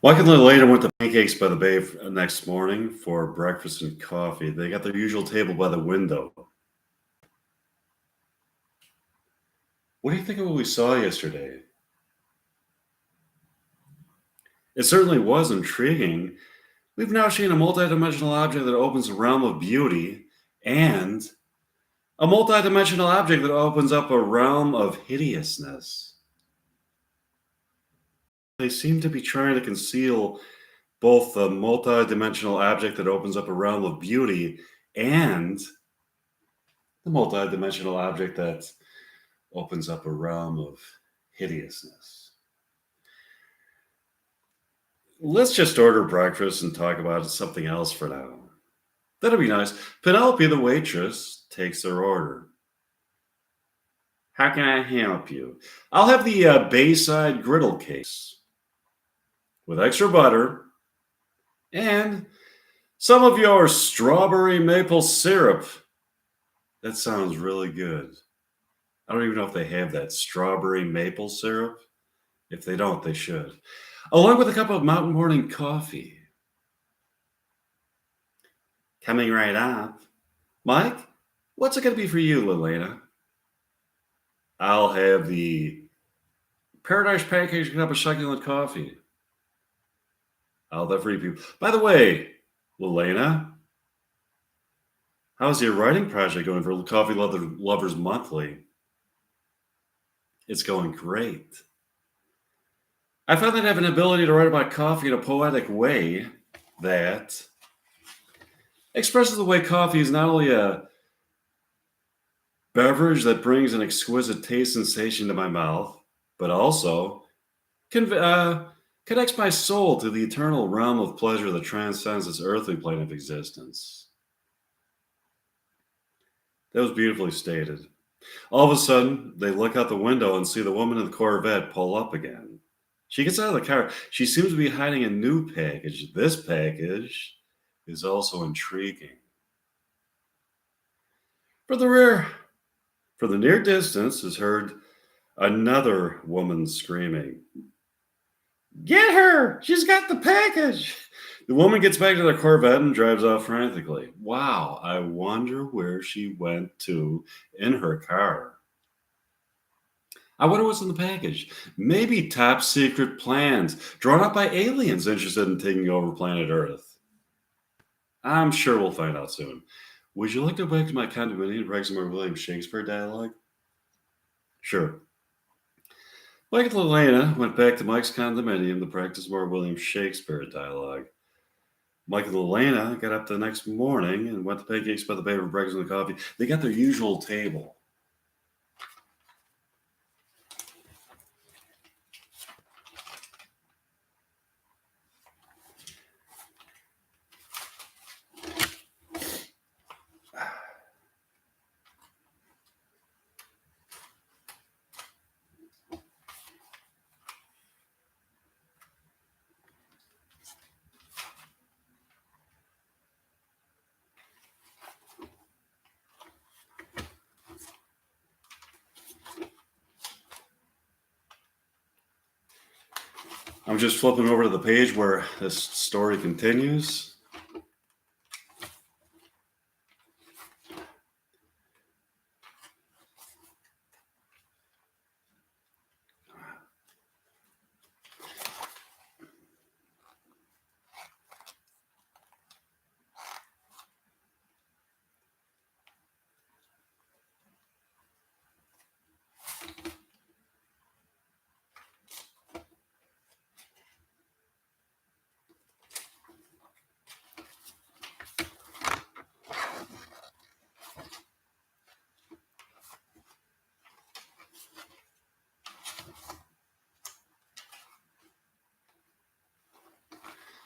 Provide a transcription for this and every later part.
Luckily, later went to Pancakes by the Bay next morning for breakfast and coffee. They got their usual table by the window. What do you think of what we saw yesterday? It certainly was intriguing. We've now seen a multidimensional object that opens the realm of beauty and a multidimensional object that opens up a realm of hideousness. They seem to be trying to conceal both the multidimensional object that opens up a realm of beauty and the multidimensional object that opens up a realm of hideousness. Let's just order breakfast and talk about something else for now. That'll be nice. Penelope, the waitress, takes their order. How can I help you? I'll have the Bayside griddle cakes with extra butter and some of your strawberry maple syrup. That sounds really good. I don't even know if they have that strawberry maple syrup. If they don't, they should. Along with a cup of Mountain Morning coffee. Coming right up. Mike, what's it going to be for you, Lelena? I'll have the Paradise Pancakes and a cup of succulent coffee. I'll have that for you people. By the way, Lelena, how's your writing project going for Coffee Lovers Monthly? It's going great. I found that I have an ability to write about coffee in a poetic way that expresses the way coffee is not only a beverage that brings an exquisite taste sensation to my mouth, but also connects my soul to the eternal realm of pleasure that transcends this earthly plane of existence. That was beautifully stated. All of a sudden, they look out the window and see the woman in the Corvette pull up again. She gets out of the car. She seems to be hiding a new package. This package is also intriguing. From the near distance is heard another woman screaming, "Get her! She's got the package!" The woman gets back to the Corvette and drives off frantically. Wow, I wonder where she went to in her car. I wonder what's in the package. Maybe top secret plans drawn up by aliens interested in taking over planet Earth. I'm sure we'll find out soon. Would you like to go back to my condominium and practice more William Shakespeare dialogue? Sure. Mike and Lelena went back to Mike's condominium to practice more William Shakespeare dialogue. Mike and Lelena got up the next morning and went to Pancakes by the Bay for breakfast and coffee. They got their usual table. I'm just flipping over to the page where this story continues.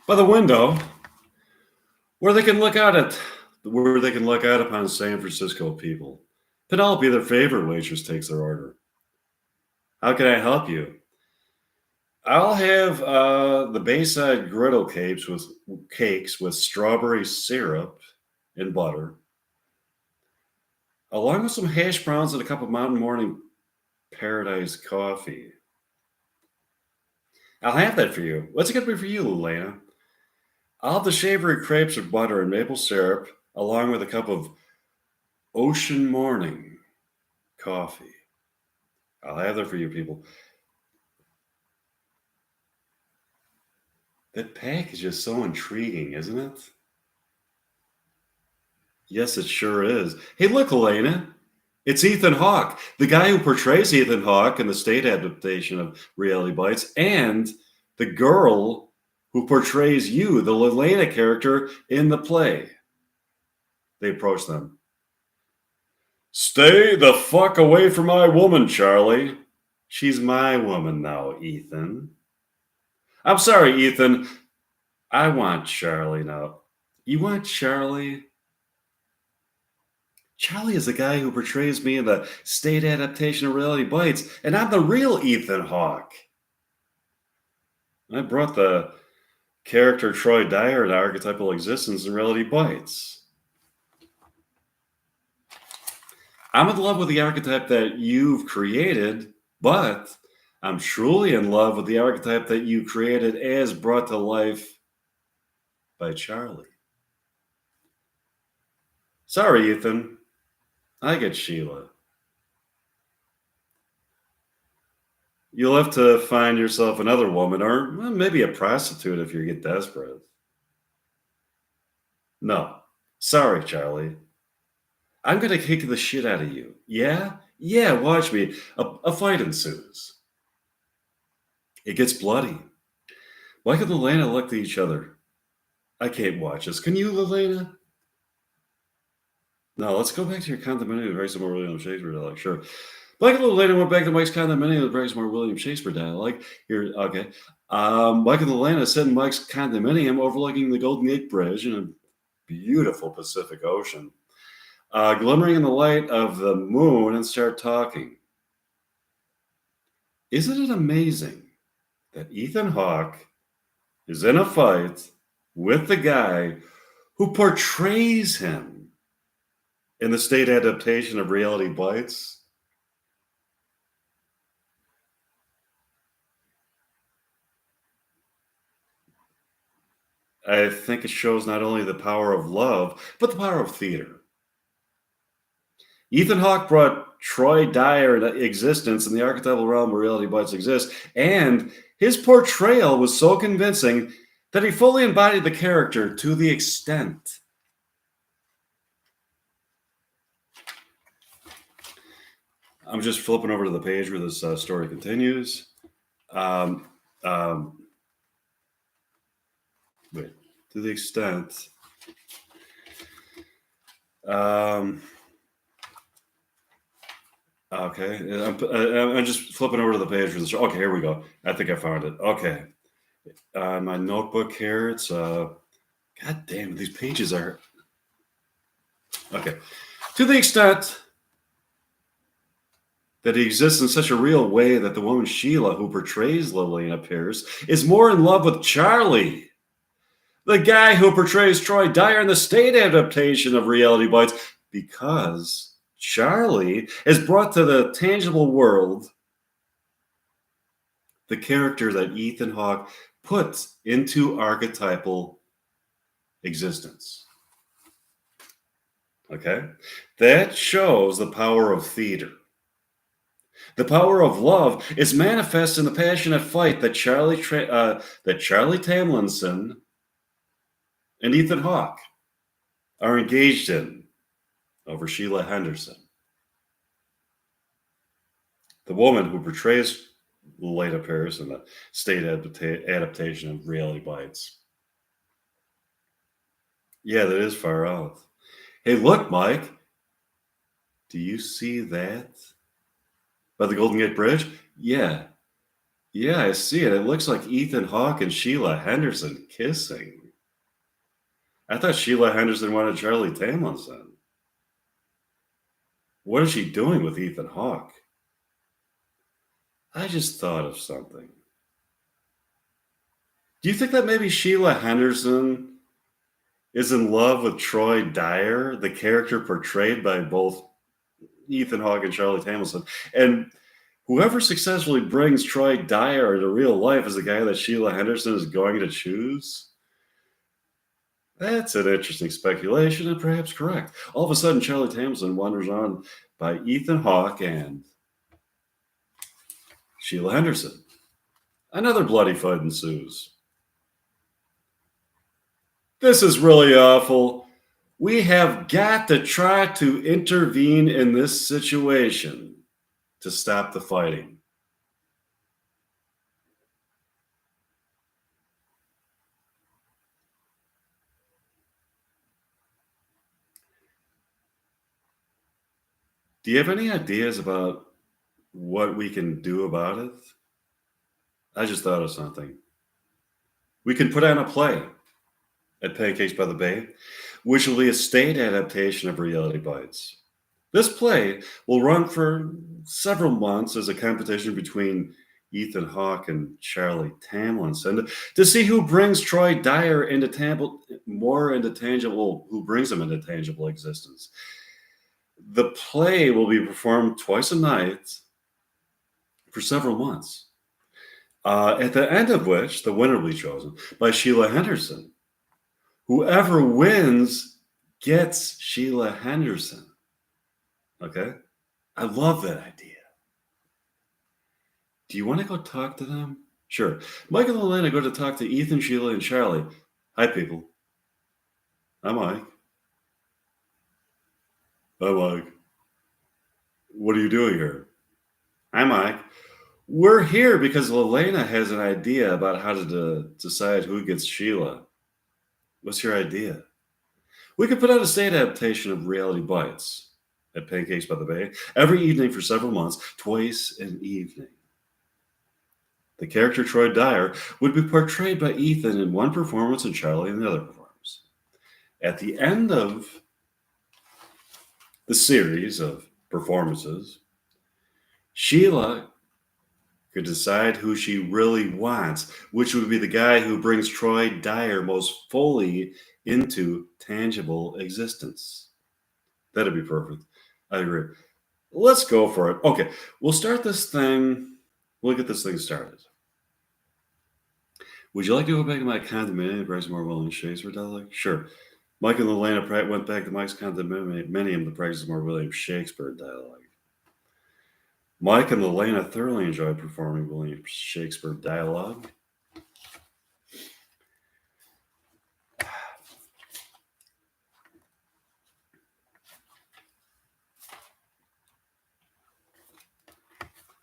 By the window, where they can look out upon San Francisco people. Penelope, their favorite waitress, takes their order. How can I help you? I'll have the Bayside griddle cakes with strawberry syrup and butter, along with some hash browns and a cup of Mountain Morning Paradise coffee. I'll have that for you. What's it going to be for you, Elena? I'll have the savory crepes with butter and maple syrup, along with a cup of ocean morning coffee. I'll have that for you, people. That pack is just so intriguing, isn't it? Yes, it sure is. Hey, look, Elena. It's Ethan Hawke, the guy who portrays Ethan Hawke in the state adaptation of Reality Bites, and the girl who portrays you, the Elena character, in the play. They approach them. Stay the fuck away from my woman, Charlie. She's my woman now, Ethan. I'm sorry, Ethan. I want Charlie now. You want Charlie? Charlie is the guy who portrays me in the state adaptation of Reality Bites, and I'm the real Ethan Hawke. I brought the character Troy Dyer into archetypal existence in Reality Bites. I'm in love with the archetype that you've created, but I'm truly in love with the archetype that you created as brought to life by Charlie. Sorry, Ethan. I get Sheila. You'll have to find yourself another woman, or maybe a prostitute if you get desperate. No. Sorry, Charlie. I'm gonna kick the shit out of you. Yeah? Yeah, watch me. A fight ensues. It gets bloody. Mike and Lelena look at each other. I can't watch this. Can you, Lelena? No, let's go back to your condominium and break some more William Shakespeare dialogue. Sure. Michael and Lelena went back to Mike's condominium and break some more William Shakespeare dialogue. Here, okay. Mike and Lelena sit in Mike's condominium overlooking the Golden Gate Bridge in a beautiful Pacific Ocean, glimmering in the light of the moon, and start talking. Isn't it amazing that Ethan Hawke is in a fight with the guy who portrays him in the state adaptation of Reality Bites? I think it shows not only the power of love, but the power of theater. Ethan Hawke brought Troy Dyer into existence in the archetypal realm where Reality Bites exists, and his portrayal was so convincing that he fully embodied the character to the extent. I'm just flipping over to the page where this story continues. Wait, to the extent. Okay, I'm just flipping over to the page for this. Okay, here we go. I think I found it. Okay, my notebook here. It's God damn, these pages are okay. To the extent that he exists in such a real way that the woman Sheila, who portrays Lillian Pierce, is more in love with Charlie, the guy who portrays Troy Dyer in the state adaptation of Reality Bites, because Charlie has brought to the tangible world the character that Ethan Hawke puts into archetypal existence. Okay? That shows the power of theater. The power of love is manifest in the passionate fight that Charlie Tamlinson and Ethan Hawke are engaged in over Sheila Henderson, the woman who portrays Lelena Pierce in the state adaptation of Reality Bites. Yeah, that is far out. Hey, look, Mike. Do you see that? By the Golden Gate Bridge? Yeah. Yeah, I see it. It looks like Ethan Hawke and Sheila Henderson kissing. I thought Sheila Henderson wanted Charlie Tamlinson. What is she doing with Ethan Hawke? I just thought of something. Do you think that maybe Sheila Henderson is in love with Troy Dyer, the character portrayed by both Ethan Hawke and Charlie Tamlinson? And Whoever successfully brings Troy Dyer into real life is the guy that Sheila Henderson is going to choose. That's an interesting speculation and perhaps correct. All of a sudden, Charlie Tamsin wanders on by Ethan Hawke and Sheila Henderson. Another bloody fight ensues. This is really awful. We have got to try to intervene in this situation to stop the fighting. Do you have any ideas about what we can do about it? I just thought of something. We can put on a play at Pancakes by the Bay, which will be a stage adaptation of Reality Bites. This play will run for several months as a competition between Ethan Hawke and Charlie Tamlinson to see who brings Troy Dyer into who brings him into tangible existence. The play will be performed twice a night for several months, at the end of which the winner will be chosen by Sheila Henderson. Whoever wins gets Sheila Henderson. Okay? I love that idea. Do you want to go talk to them? Sure. Mike and Elena go to talk to Ethan, Sheila, and Charlie. Hi, people. I'm Mike. Hi, Mike. What are you doing here? Hi, Mike. We're here because Elena has an idea about how to decide who gets Sheila. What's your idea? We could put out a stage adaptation of Reality Bites at Pancakes by the Bay every evening for several months, twice an evening. The character Troy Dyer would be portrayed by Ethan in one performance and Charlie in the other performance. At the end of the series of performances, Sheila could decide who she really wants, which would be the guy who brings Troy Dyer most fully into tangible existence. That'd be perfect. I agree. Let's go for it. Okay, we'll start this thing. We'll get this thing started. Would you like to go back to my condominium, practice more William Shakespeare dialogue? Sure. Mike and Elena went back to Mike's condominium to practice more William Shakespeare dialogue. Mike and Elena thoroughly enjoyed performing William Shakespeare dialogue.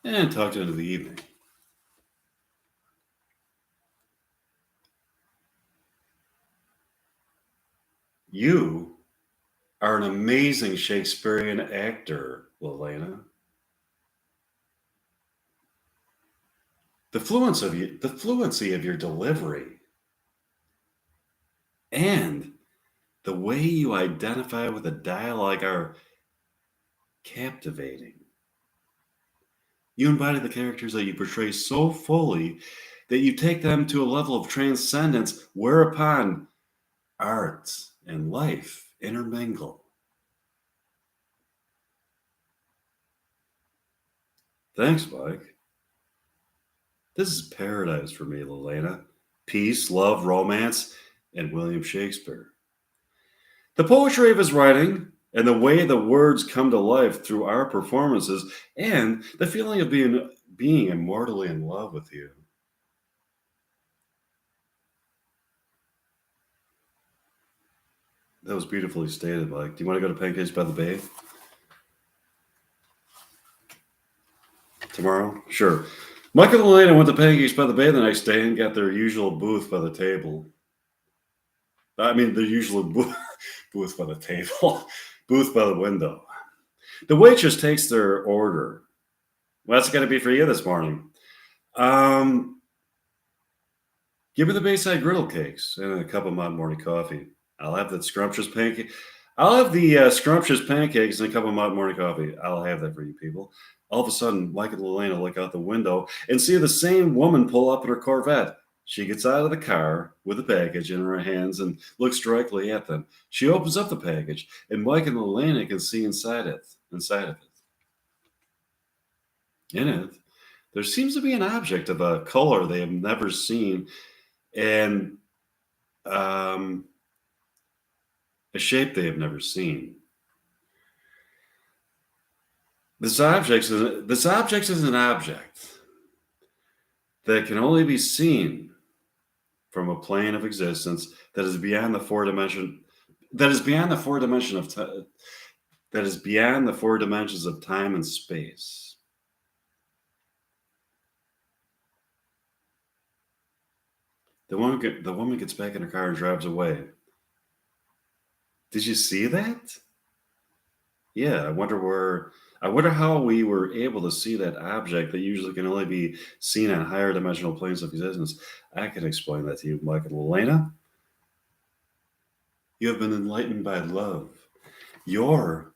And talked into the evening. You are an amazing Shakespearean actor, Elena. The fluency of your delivery, and the way you identify with the dialogue are captivating. You embody the characters that you portray so fully that you take them to a level of transcendence whereupon art and life intermingle. Thanks, Mike. This is paradise for me, Elena. Peace, love, romance, and William Shakespeare. The poetry of his writing and the way the words come to life through our performances and the feeling of being immortally in love with you. That was beautifully stated, Mike. Do you want to go to Pancakes by the Bay tomorrow? Sure. Mike and Elena went to Pancakes by the Bay the next day and got their usual booth by the table. I mean, their usual booth by the table, booth by the window. The waitress takes their order. What's it going to be for you this morning? Give me the Bayside griddle cakes and a cup of Mott morning coffee. I'll have the scrumptious pancake. I'll have the scrumptious pancakes and a cup of Mott morning coffee. I'll have that for you people. All of a sudden, Mike and Elena look out the window and see the same woman pull up in her Corvette. She gets out of the car with the package in her hands and looks directly at them. She opens up the package, and Mike and Elena can see inside of it. In it, there seems to be an object of a color they have never seen and um, a shape they have never seen. This object is an object that can only be seen from a plane of existence that is beyond the four dimension that is beyond the four dimension of ti- that is beyond the four dimensions of time and space. The woman gets back in her car and drives away. Did you see that? Yeah, I wonder how we were able to see that object that usually can only be seen on higher dimensional planes of existence. I can explain that to you, Mike and Elena. You have been enlightened by love. Your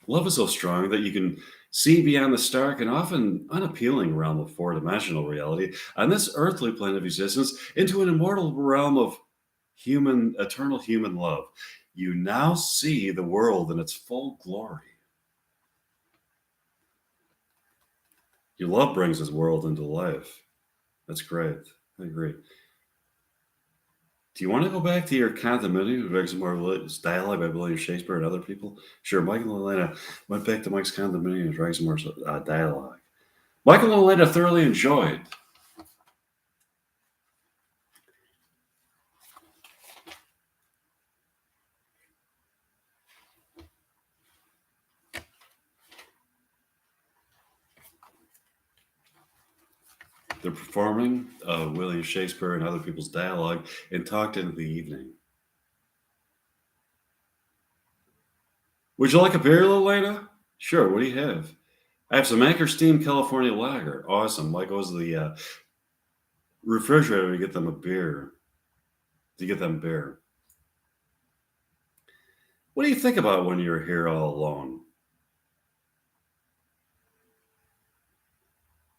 love is so strong that you can see beyond the stark and often unappealing realm of four dimensional reality on this earthly plane of existence into an immortal realm of eternal human love. You now see the world in its full glory. Your love brings this world into life. That's great. I agree. Do you want to go back to your condominium and make some more dialogue by William Shakespeare and other people? Sure. Michael and Elena went back to Mike's condominium and write some more dialogue. Michael and Elena thoroughly enjoyed the performing of William Shakespeare and other people's dialogue and talked into the evening. Would you like a beer, Elena? Sure. What do you have? I have some Anchor Steam California Lager. Awesome. Mike goes to the refrigerator to get them a beer. To get them beer. What do you think about when you're here all alone?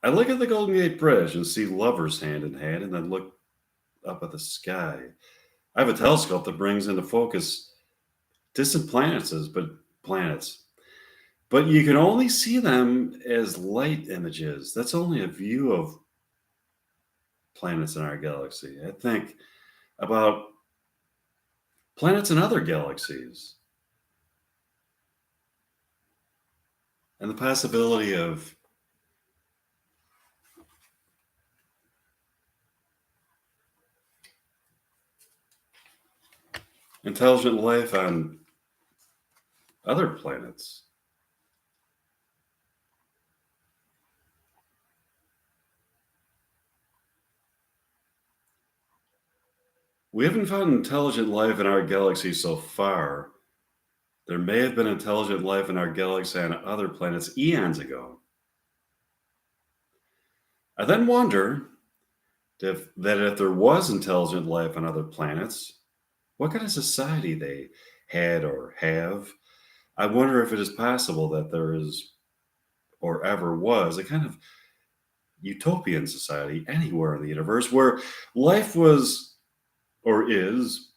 I look at the Golden Gate Bridge and see lovers hand in hand, and then look up at the sky. I have a telescope that brings into focus distant planets, but you can only see them as light images. That's only a view of planets in our galaxy. I think about planets in other galaxies and the possibility of intelligent life on other planets. We haven't found intelligent life in our galaxy so far. There may have been intelligent life in our galaxy on other planets eons ago. I then wonder if there was intelligent life on other planets, what kind of society they had or have. I wonder if it is possible that there is or ever was a kind of utopian society anywhere in the universe where life was or is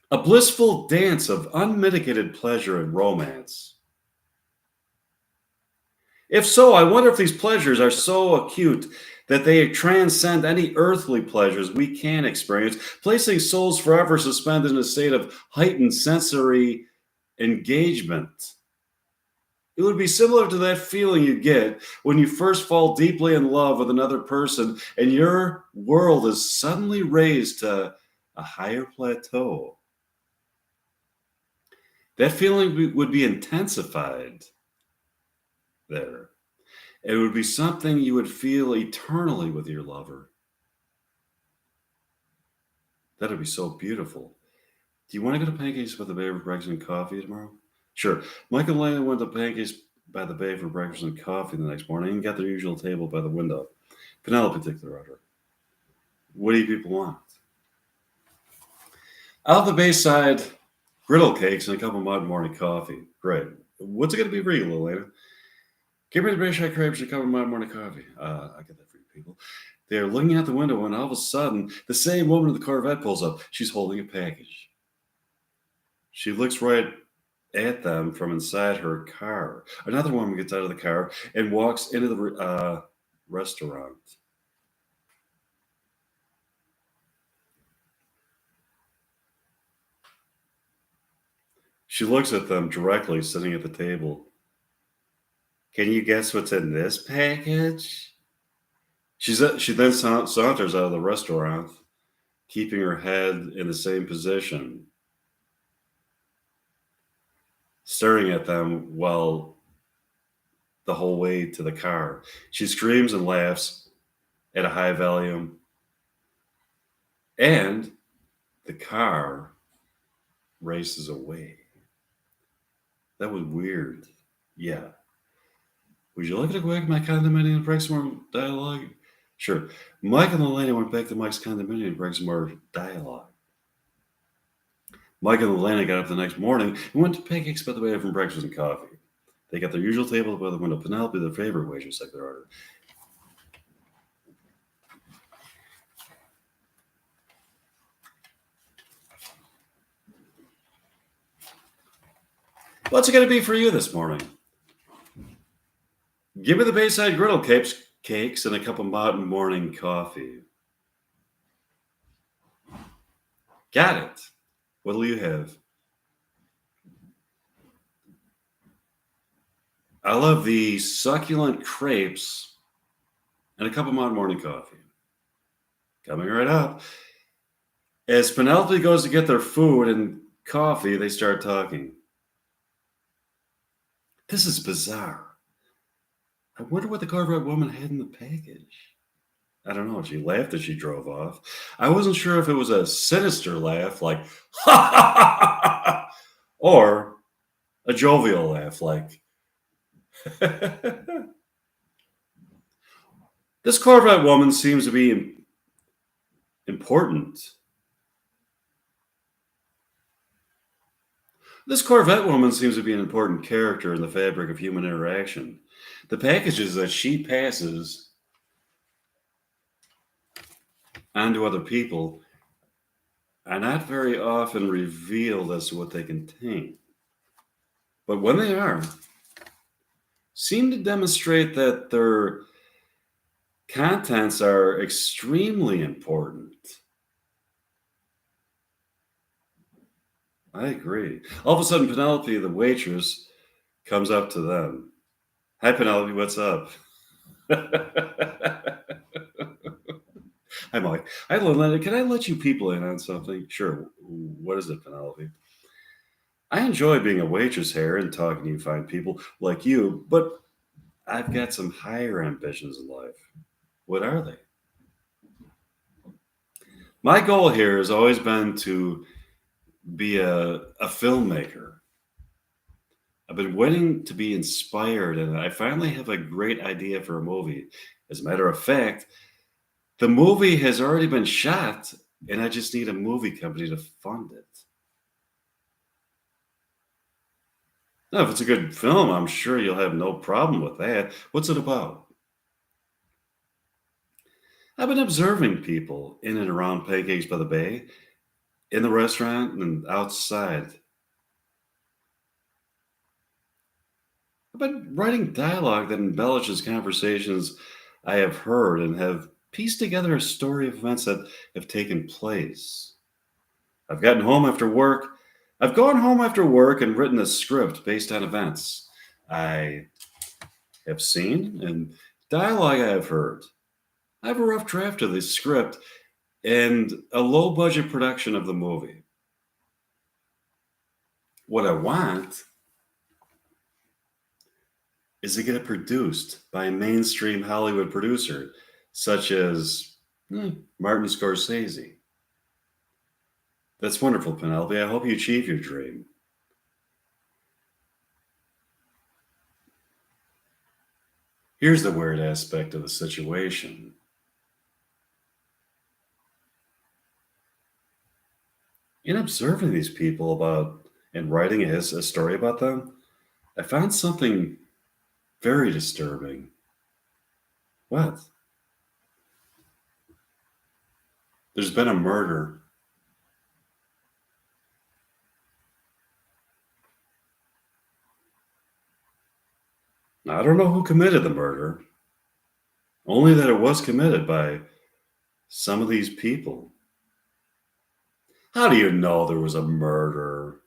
a blissful dance of unmitigated pleasure and romance. If so, I wonder if these pleasures are so acute that they transcend any earthly pleasures we can experience, placing souls forever suspended in a state of heightened sensory engagement. It would be similar to that feeling you get when you first fall deeply in love with another person and your world is suddenly raised to a higher plateau. That feeling would be intensified there. It would be something you would feel eternally with your lover. That'd be so beautiful. Do you want to go to Pancakes by the Bay for breakfast and coffee tomorrow? Sure. Michael and Lana went to Pancakes by the Bay for breakfast and coffee the next morning and got their usual table by the window. Penelope took the rudder. What do you people want? Out the Bayside, griddle cakes and a cup of mud morning coffee. Great. What's it going to be for you, Elena? Give me the Bayside crepes and a cup of mud morning coffee. I get that for you people. They're looking out the window when all of a sudden the same woman in the Corvette pulls up. She's holding a package. She looks right at them from inside her car. Another woman gets out of the car and walks into the restaurant. She looks at them directly sitting at the table. Can you guess what's in this package? She then saunters out of the restaurant, keeping her head in the same position, staring at them while the whole way to the car. She screams and laughs at a high volume, and the car races away. That was weird. Yeah. Would you like to go back to my condominium and break some more dialogue? Sure. Mike and Elena went back to Mike's condominium and break some more dialogue. Mike and Elena got up the next morning and went to Pancakes by the way from breakfast and coffee. They got their usual table by the window. Penelope, their favorite waitress, took their order. What's it going to be for you this morning? Give me the Bayside Griddle cakes and a cup of mountain morning coffee. Got it. What'll you have? I love the succulent crepes and a cup of mountain morning coffee. Coming right up. As Penelope goes to get their food and coffee, they start talking. This is bizarre. I wonder what the Corvette woman had in the package. I don't know. She laughed as she drove off. I wasn't sure if it was a sinister laugh, like, ha ha ha ha, or a jovial laugh, like, this Corvette woman seems to be important. This Corvette woman seems to be an important character in the fabric of human interaction. The packages that she passes on to other people are not very often revealed as to what they contain. But when they are, seem to demonstrate that their contents are extremely important. I agree. All of a sudden, Penelope, the waitress, comes up to them. Hi, Penelope, what's up? Hi, Mike. Hi, Lynette. Can I let you people in on something? Sure. What is it, Penelope? I enjoy being a waitress here and talking to you fine people like you, but I've got some higher ambitions in life. What are they? My goal here has always been to be a filmmaker. I've been waiting to be inspired, and I finally have a great idea for a movie. As a matter of fact, the movie has already been shot, and I just need a movie company to fund it. Now, if it's a good film, I'm sure you'll have no problem with that. What's it about? I've been observing people in and around Pancakes by the Bay, in the restaurant, and outside. I've been writing dialogue that embellishes conversations I have heard and have pieced together a story of events that have taken place. I've gotten home after work. I've gone home after work and written a script based on events I have seen and dialogue I have heard. I have a rough draft of the script and a low budget production of the movie. What I want is to get it produced by a mainstream Hollywood producer, such as Martin Scorsese. That's wonderful, Penelope. I hope you achieve your dream. Here's the weird aspect of the situation. In observing these people about and writing a story about them, I found something very disturbing. What? There's been a murder. I don't know who committed the murder, only that it was committed by some of these people. How do you know there was a murder?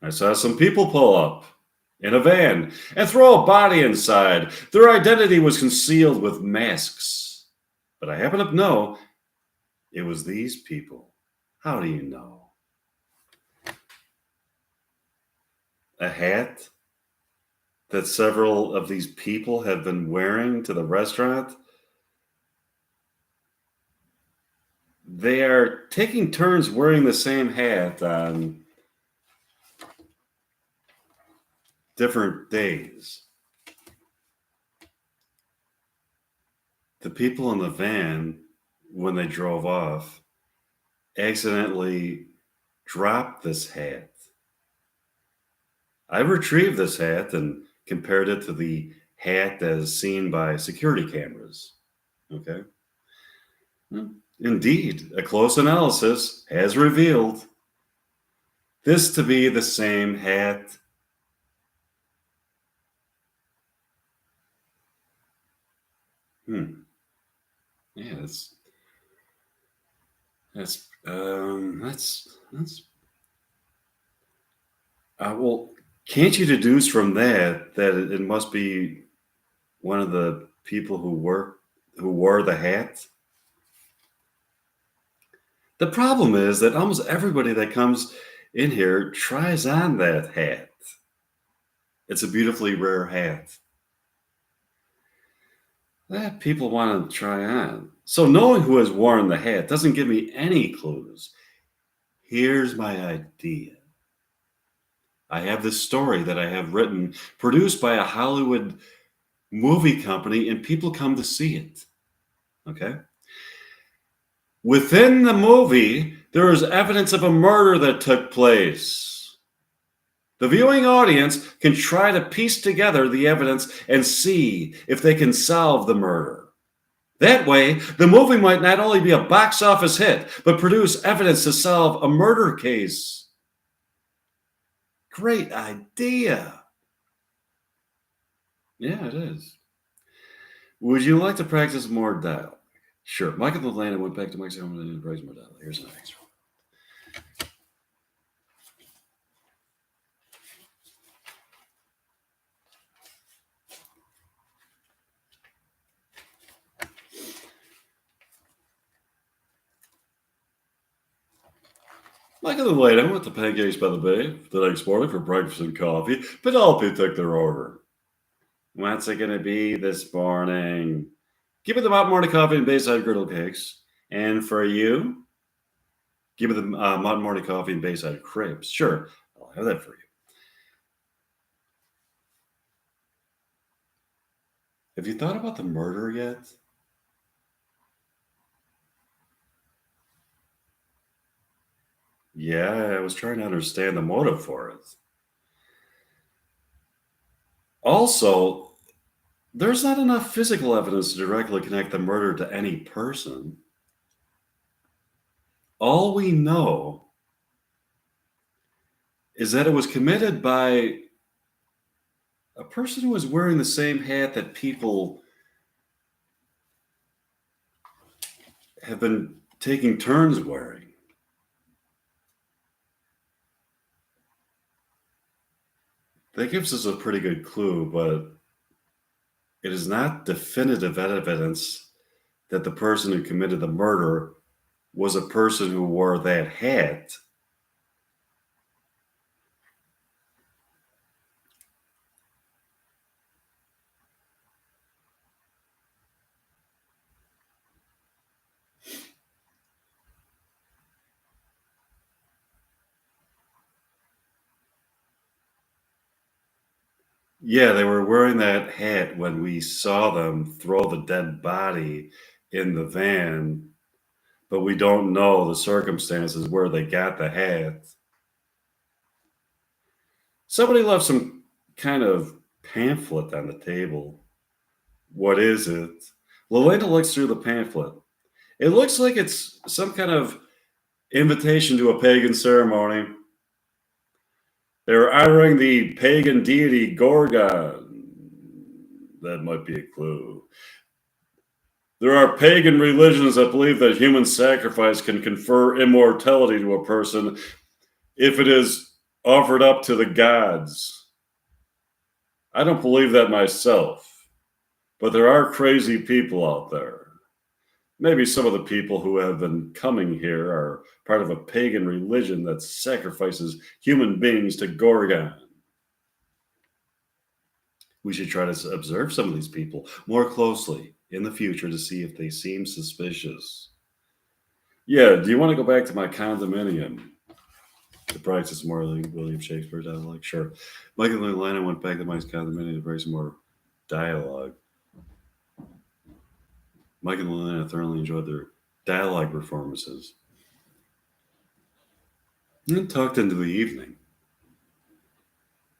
I saw some people pull up in a van and throw a body inside. Their identity was concealed with masks. But I happen to know it was these people. How do you know? A hat that several of these people have been wearing to the restaurant. They are taking turns wearing the same hat on different days. The people in the van, when they drove off, accidentally dropped this hat. I retrieved this hat and compared it to the hat as seen by security cameras. Okay. Indeed, a close analysis has revealed this to be the same hat. Yeah, that's well, can't you deduce from that that it must be one of the people who wore the hat? The problem is that almost everybody that comes in here tries on that hat. It's a beautifully rare hat that people want to try on. So knowing who has worn the hat doesn't give me any clues. Here's my idea. I have this story that I have written, produced by a Hollywood movie company, and people come to see it. Okay? Within the movie, there is evidence of a murder that took place. The viewing audience can try to piece together the evidence and see if they can solve the murder. That way, the movie might not only be a box office hit, but produce evidence to solve a murder case. Great idea. Yeah, it is. Would you like to practice more dialogue? Sure. Mike and Atlanta went back to Mike's home and practice more dialogue. Here's an extra. Mike and Atlanta went to Pancakes by the Bay the next morning for breakfast and coffee. Penelope took their order. What's it going to be this morning? Give me the hot morning coffee and Bayside griddle cakes. And for you, give me the hot morning coffee and Bayside crepes. Sure, I'll have that for you. Have you thought about the murder yet? Yeah, I was trying to understand the motive for it. Also, there's not enough physical evidence to directly connect the murder to any person. All we know is that it was committed by a person who was wearing the same hat that people have been taking turns wearing. That gives us a pretty good clue, but it is not definitive evidence that the person who committed the murder was a person who wore that hat. Yeah, they were wearing that hat when we saw them throw the dead body in the van, but we don't know the circumstances where they got the hat. Somebody left some kind of pamphlet on the table. What is it? Lolanda looks through the pamphlet. It looks like it's some kind of invitation to a pagan ceremony. They're honoring the pagan deity Gorgon. That might be a clue. There are pagan religions that believe that human sacrifice can confer immortality to a person if it is offered up to the gods. I don't believe that myself, but there are crazy people out there. Maybe some of the people who have been coming here are part of a pagan religion that sacrifices human beings to Gorgon. We should try to observe some of these people more closely in the future to see if they seem suspicious. Yeah, do you want to go back to my condominium to practice more like William Shakespeare dialogue? Sure. Michael and Lana went back to Mike's condominium to practice more dialogue. Mike and Lana thoroughly enjoyed their dialogue performances. And talked into the evening.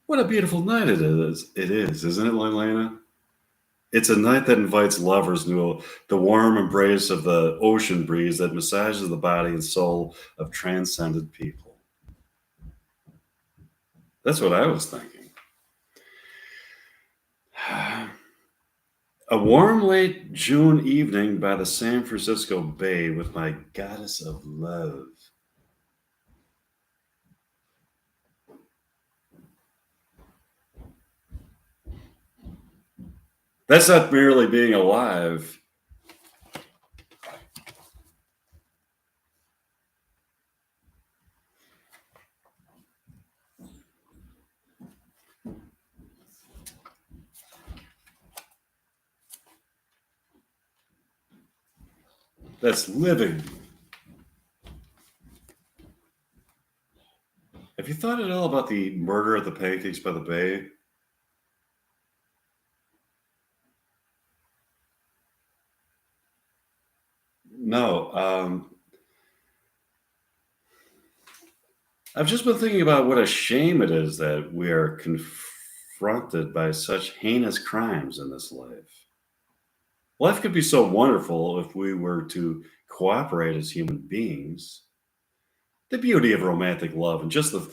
What a beautiful night it is. It is, isn't it, Lana? It's a night that invites lovers into the warm embrace of the ocean breeze that massages the body and soul of transcended people. That's what I was thinking. A warm late June evening by the San Francisco Bay with my goddess of love. That's not merely being alive. That's living. Have you thought at all about the murder of the pancakes by the bay? No. I've just been thinking about what a shame it is that we are confronted by such heinous crimes in this life. Life could be so wonderful if we were to cooperate as human beings. The beauty of romantic love and just the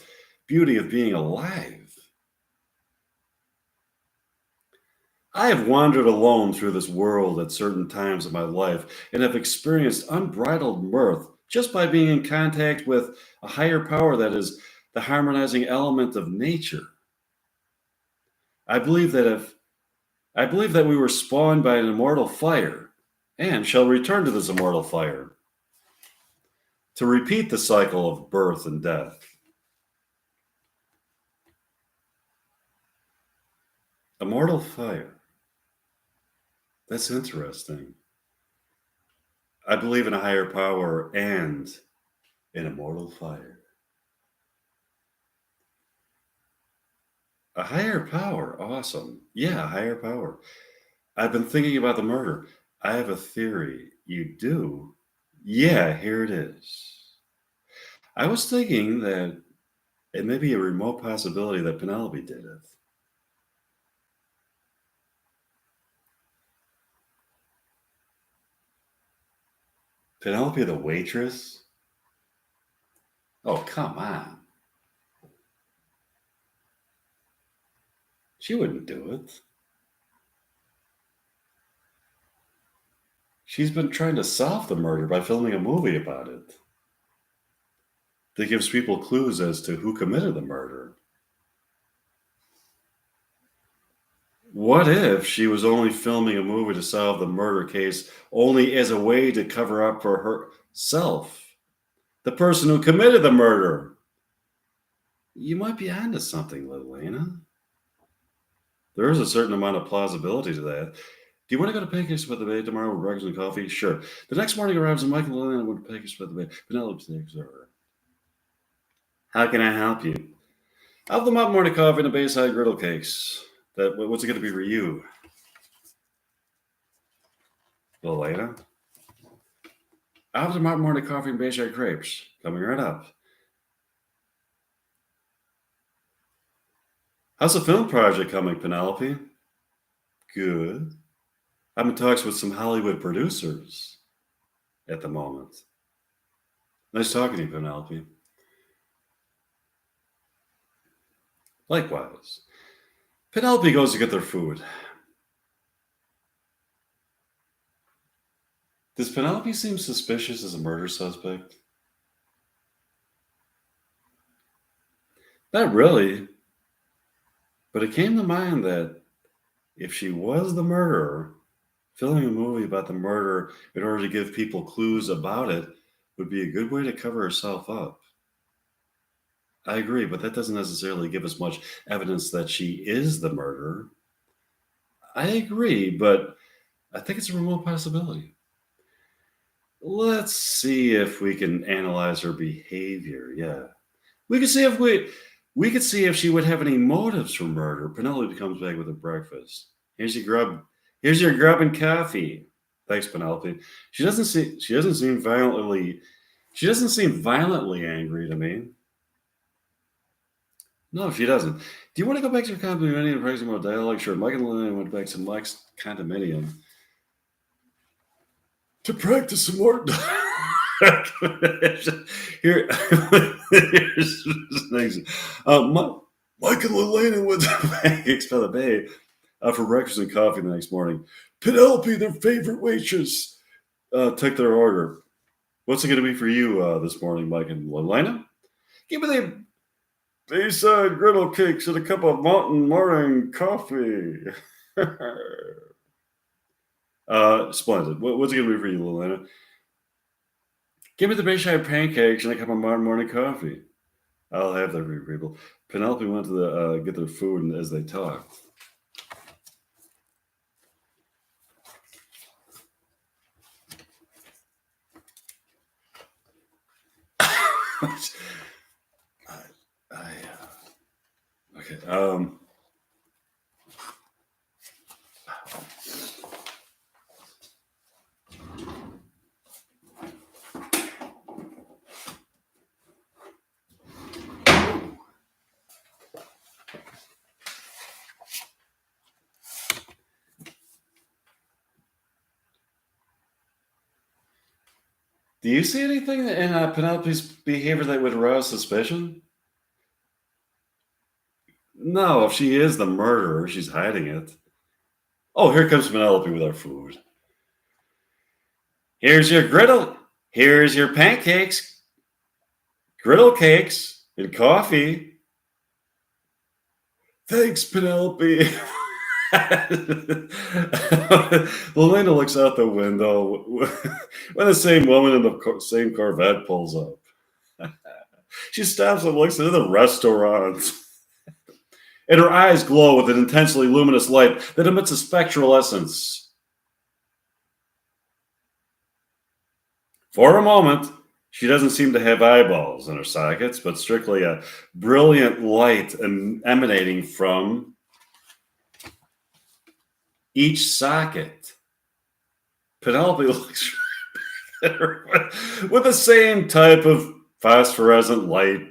beauty of being alive. I have wandered alone through this world at certain times of my life and have experienced unbridled mirth just by being in contact with a higher power that is the harmonizing element of nature. I believe that if I believe that we were spawned by an immortal fire and shall return to this immortal fire to repeat the cycle of birth and death. Immortal fire. That's interesting. I believe in a higher power and an immortal fire. A higher power. Awesome. Yeah, a higher power. I've been thinking about the murder. I have a theory. You do? Yeah, here it is. I was thinking that it may be a remote possibility that Penelope did it. Penelope the waitress? Oh, come on. She wouldn't do it. She's been trying to solve the murder by filming a movie about it that gives people clues as to who committed the murder. What if she was only filming a movie to solve the murder case only as a way to cover up for herself, the person who committed the murder? You might be onto something, Lilena. There is a certain amount of plausibility to that. Do you want to go to Pancakes with the Bay tomorrow with breakfast and coffee? Sure. The next morning arrives and Michael and Lilena went to Pancakes with the Bay. Penelope's the observer. How can I help you? I'll have the Mountain Morning Coffee and the Bayside Griddle Cakes. What's it going to be for you? Lilena? I'll have the Mountain Morning Coffee and Bayside Crepes. Coming right up. How's the film project coming, Penelope? Good. I'm in talks with some Hollywood producers at the moment. Nice talking to you, Penelope. Likewise. Penelope goes to get their food. Does Penelope seem suspicious as a murder suspect? Not really, but it came to mind that if she was the murderer, filming a movie about the murder in order to give people clues about it would be a good way to cover herself up. I agree, but that doesn't necessarily give us much evidence that she is the murderer. I agree, but I think it's a remote possibility. Let's see if we can analyze her behavior. Yeah. We could see if we could see if she would have any motives for murder. Penelope comes back with her breakfast. Here's your grub. Here's your grub and coffee. Thanks, Penelope. She doesn't seem violently angry to me. No, she doesn't. Do you want to go back to your condominium and practice more dialogue? Sure. Mike and Lynn went back to Mike's condominium to practice some more Here, here's next. Mike and Lelena went to Pancakes by the Bay for breakfast and coffee the next morning. Penelope, their favorite waitress, took their order. What's it going to be for you this morning, Mike and Lelena? Give me the Bayside griddle cakes and a cup of mountain morning coffee. Splendid. What's it going to be for you, Lelena? Give me the Bayside pancakes and a cup of morning coffee. I'll have that for you people. Penelope went to get their food and as they talked. Okay. Do you see anything in Penelope's behavior that would arouse suspicion? No, if she is the murderer, she's hiding it. Oh, here comes Penelope with our food. Here's your griddle. Here's your pancakes, griddle cakes, and coffee. Thanks, Penelope. Lelena looks out the window when the same woman in the same Corvette pulls up. She stops and looks into the restaurant. And her eyes glow with an intensely luminous light that emits a spectral essence. For a moment, she doesn't seem to have eyeballs in her sockets, but strictly a brilliant light emanating from each socket. Penelope looks at her with the same type of phosphorescent light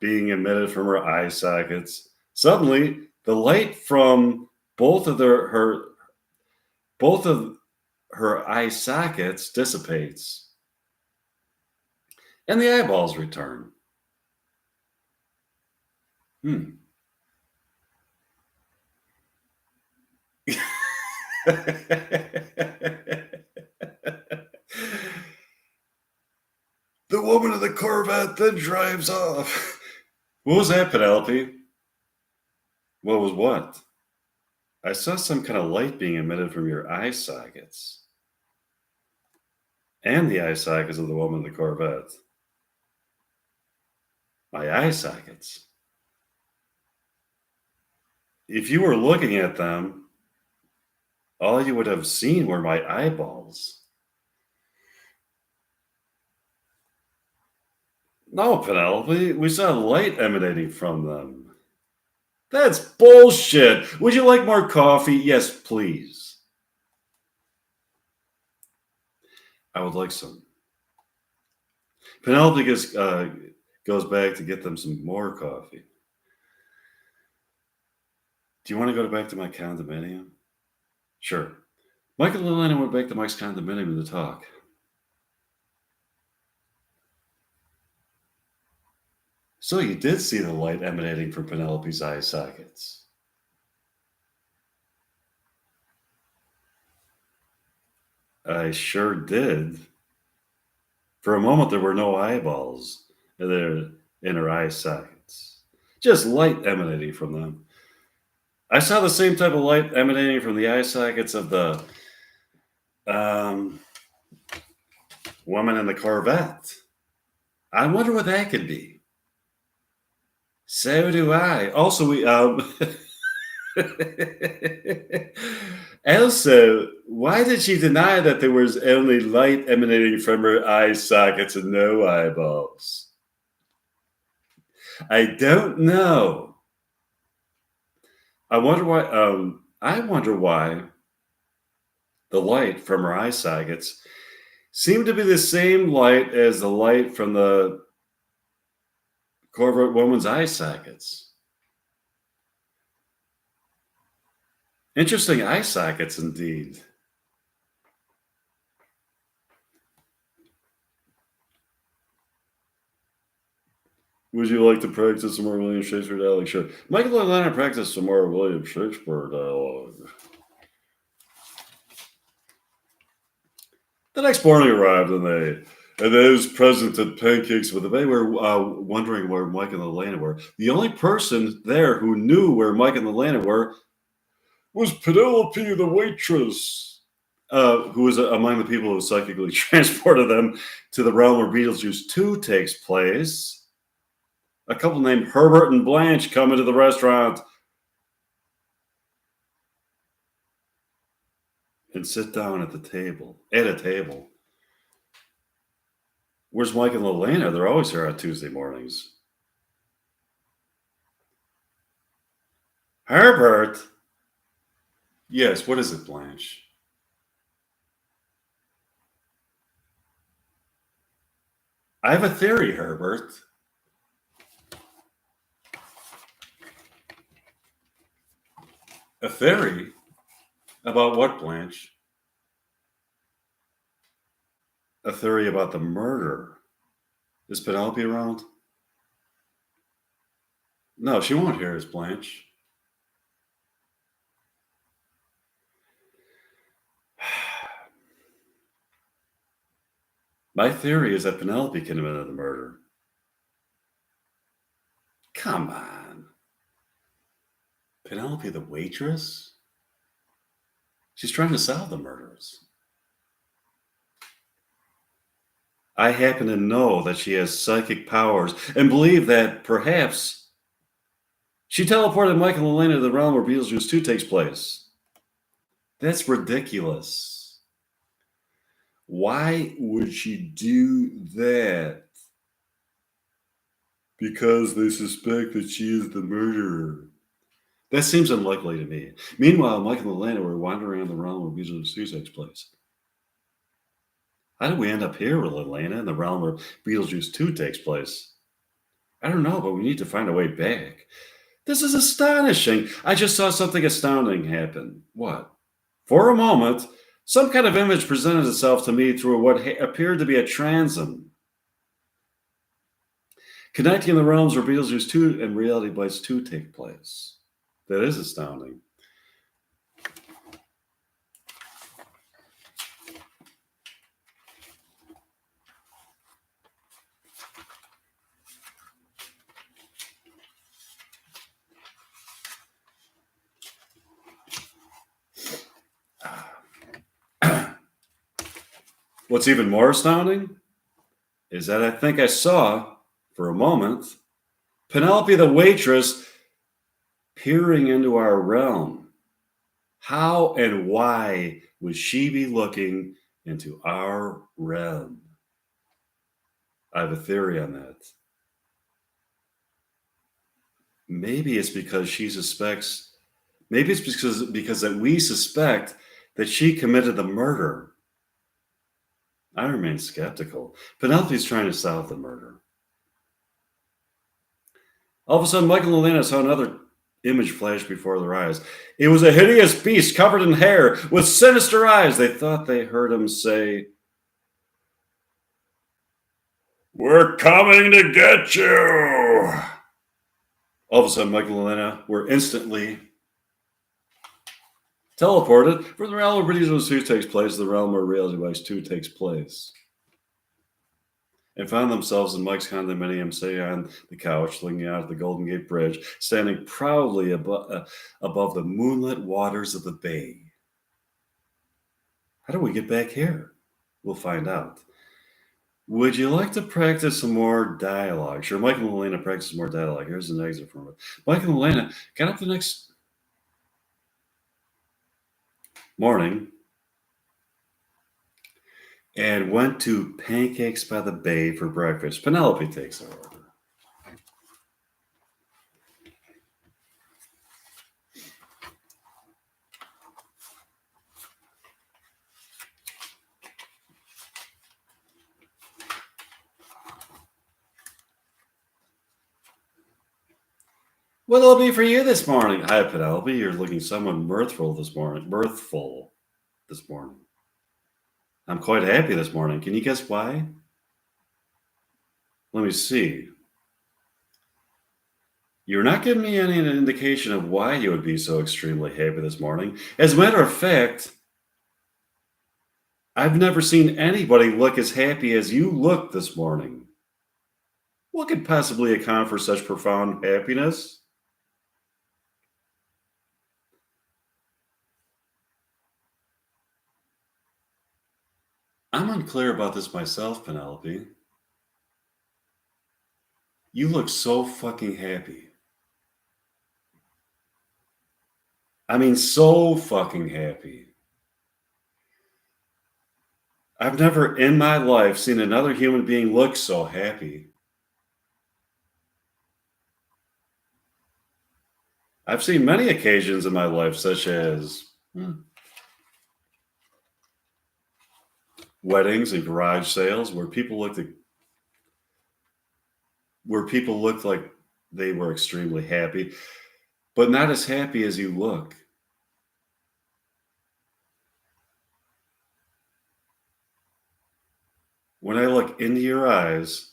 being emitted from her eye sockets. Suddenly, the light from both of her eye sockets dissipates, and the eyeballs return. The woman in the Corvette then drives off. What was that, Penelope? What was what? I saw some kind of light being emitted from your eye sockets. And the eye sockets of the woman in the Corvette. My eye sockets. If you were looking at them, all you would have seen were my eyeballs. No, Penelope, we saw light emanating from them. That's bullshit. Would you like more coffee? Yes, please. I would like some. Penelope goes back to get them some more coffee. Do you want to go back to my condominium? Sure. Mike and Lillian went back to Mike's condominium to talk. So you did see the light emanating from Penelope's eye sockets. I sure did. For a moment, there were no eyeballs in her eye sockets, just light emanating from them. I saw the same type of light emanating from the eye sockets of the um, woman in the Corvette. I wonder what that could be. So do I. Also, we also, why did she deny that there was only light emanating from her eye sockets and no eyeballs? I don't know. I wonder why. I wonder why the light from her eye sockets seemed to be the same light as the light from the Corvette woman's eye sockets. Interesting eye sockets, indeed. Would you like to practice some more William Shakespeare dialogue? Sure. Michael and Lana practice some more William Shakespeare dialogue. The next morning arrived, and those present had pancakes with them. They were wondering where Mike and Elena were. The only person there who knew where Mike and Elena were was Penelope, the waitress, who was among the people who psychically transported them to the realm where Beetlejuice 2 takes place. A couple named Herbert and Blanche come into the restaurant and sit down at a table. Where's Mike and Elena? They're always here on Tuesday mornings. Herbert? Yes, what is it, Blanche? I have a theory, Herbert. A theory? About what, Blanche? A theory about the murder. Is Penelope around? No, she won't hear us, Blanche. My theory is that Penelope committed the murder. Come on. Penelope the waitress? She's trying to solve the murders. I happen to know that she has psychic powers and believe that perhaps she teleported Mike and Elena to the realm where Beetlejuice 2 takes place. That's ridiculous. Why would she do that? Because they suspect that she is the murderer. That seems unlikely to me. Meanwhile, Mike and Elena were wandering around the realm where Beetlejuice 2 takes place. How did we end up here with Elena in the realm where Beetlejuice 2 takes place? I don't know, but we need to find a way back. This is astonishing. I just saw something astounding happen. What? For a moment, some kind of image presented itself to me through what appeared to be a transom, connecting the realms where Beetlejuice 2 and Reality Bites 2 take place. That is astounding. What's even more astounding is that I think I saw, for a moment, Penelope the waitress peering into our realm. How and why would she be looking into our realm? I have a theory on that. Maybe it's because she suspects, maybe it's because that we suspect that she committed the murder. I remain skeptical. Penelope's trying to solve the murder. All of a sudden, Michael and Elena saw another image flash before their eyes. It was a hideous beast covered in hair with sinister eyes. They thought they heard him say, "We're coming to get you." All of a sudden, Michael and Elena were instantly Teleported from the realm where Realism 2 takes place to the realm where Reality Bites 2 takes place. And found themselves in Mike's condominium, sitting on the couch, looking out at the Golden Gate Bridge, standing proudly above the moonlit waters of the bay. How do we get back here? We'll find out. Would you like to practice some more dialogue? Sure, Mike and Elena practice more dialogue. Here's an exit from it. Mike and Elena got up the next morning and went to Pancakes by the Bay for breakfast. Penelope takes their order. What'll it be for you this morning? Hi, Penelope. You're looking somewhat mirthful this morning. I'm quite happy this morning. Can you guess why? Let me see. You're not giving me any indication of why you would be so extremely happy this morning. As a matter of fact, I've never seen anybody look as happy as you look this morning. What could possibly account for such profound happiness? I'm unclear about this myself, Penelope. You look so fucking happy. I mean, so fucking happy. I've never in my life seen another human being look so happy. I've seen many occasions in my life, such as weddings and garage sales, where people looked like they were extremely happy, but not as happy as you look. When I look into your eyes,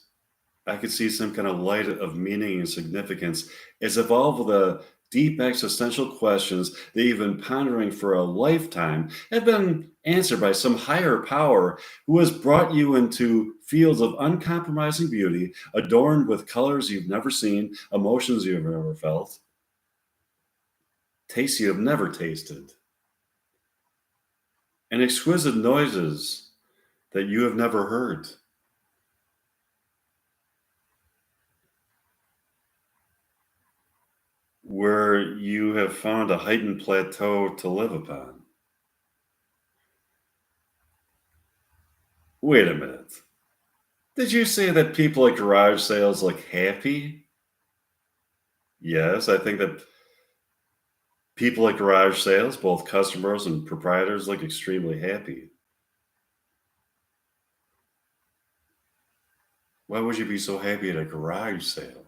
I could see some kind of light of meaning and significance, as if all of the deep existential questions that you've been pondering for a lifetime have been answered by some higher power who has brought you into fields of uncompromising beauty, adorned with colors you've never seen, emotions you've never felt, tastes you have never tasted, and exquisite noises that you have never heard. Where you have found a heightened plateau to live upon. Wait a minute. Did you say that people at garage sales look happy? Yes, I think that people at garage sales, both customers and proprietors, look extremely happy. Why would you be so happy at a garage sale?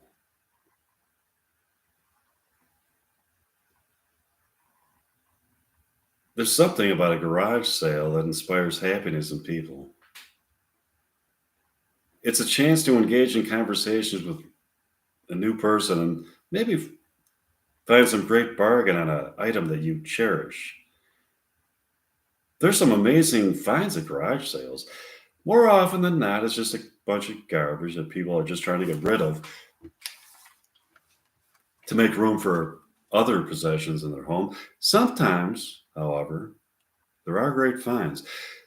There's something about a garage sale that inspires happiness in people. It's a chance to engage in conversations with a new person and maybe find some great bargain on an item that you cherish. There's some amazing finds at garage sales. More often than not, it's just a bunch of garbage that people are just trying to get rid of to make room for other possessions in their home. Sometimes, however, there are great finds.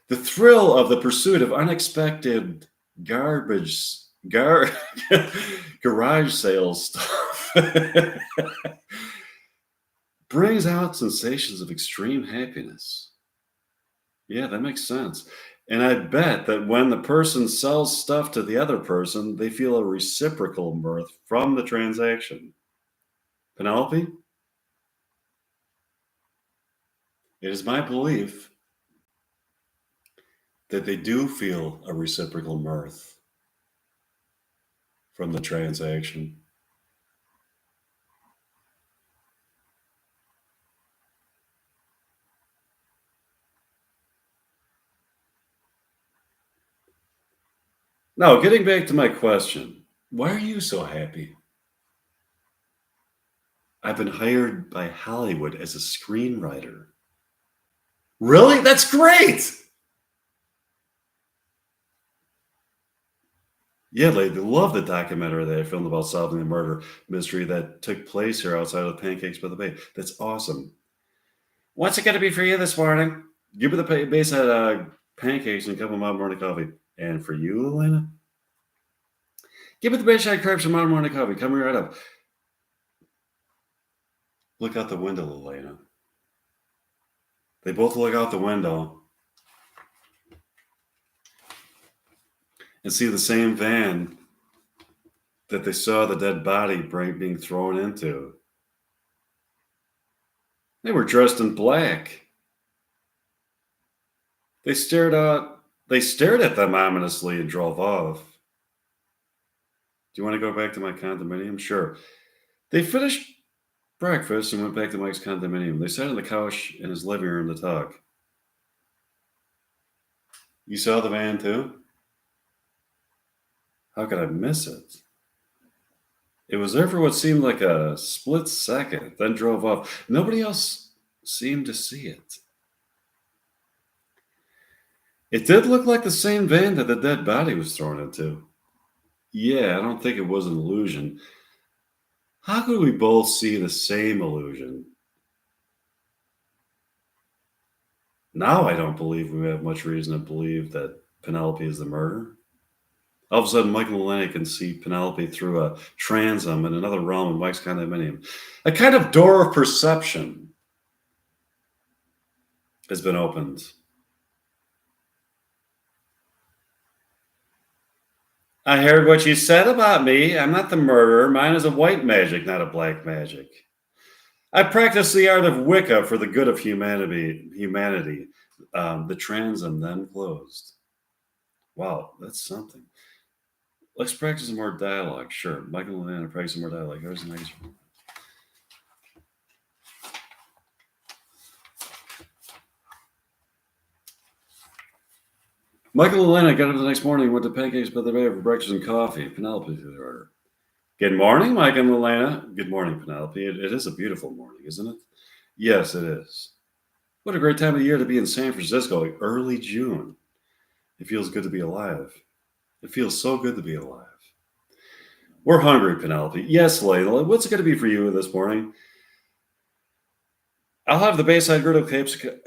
The thrill of the pursuit of unexpected garbage, garage sales stuff brings out sensations of extreme happiness. Yeah, that makes sense. And I bet that when the person sells stuff to the other person, they feel a reciprocal mirth from the transaction. Penelope, it is my belief that they do feel a reciprocal mirth from the transaction. Now, getting back to my question, why are you so happy? I've been hired by Hollywood as a screenwriter. Really? That's great. Yeah, they love the documentary that I filmed about solving the murder mystery that took place here outside of Pancakes by the Bay. That's awesome. What's it going to be for you this morning? Give me the base at pancakes and a cup of Mount Morning coffee. And for you, Elena, give me the base at crepes and Mount Morning coffee. Coming right up. Look out the window, Elena. They both look out the window and see the same van that they saw the dead body being thrown into. They were dressed in black. They stared out. They stared at them ominously and drove off. Do you want to go back to my condominium? Sure. They finished breakfast and went back to Mike's condominium. They sat on the couch in his living room to talk. You saw the van too? How could I miss it? It was there for what seemed like a split second, then drove off. Nobody else seemed to see it. It did look like the same van that the dead body was thrown into. Yeah, I don't think it was an illusion. How could we both see the same illusion? Now I don't believe we have much reason to believe that Penelope is the murderer. All of a sudden, Michael and Lenny can see Penelope through a transom in another realm in Mike's condominium. A kind of door of perception has been opened. I heard what you said about me. I'm not the murderer. Mine is a white magic, not a black magic. I practice the art of Wicca for the good of humanity. The transom then closed. Wow, that's something. Let's practice some more dialogue. Sure. Michael and Anna practice some more dialogue. Here's the next one. Michael and Elena got up the next morning and went to Pancakes by the Bay for breakfast and coffee. Penelope did the order. Good morning, Mike and Elena. Good morning, Penelope. It is a beautiful morning, isn't it? Yes, it is. What a great time of year to be in San Francisco, like early June. It feels good to be alive. It feels so good to be alive. We're hungry, Penelope. Yes, Layla. What's it going to be for you this morning? I'll have the Bayside Griddle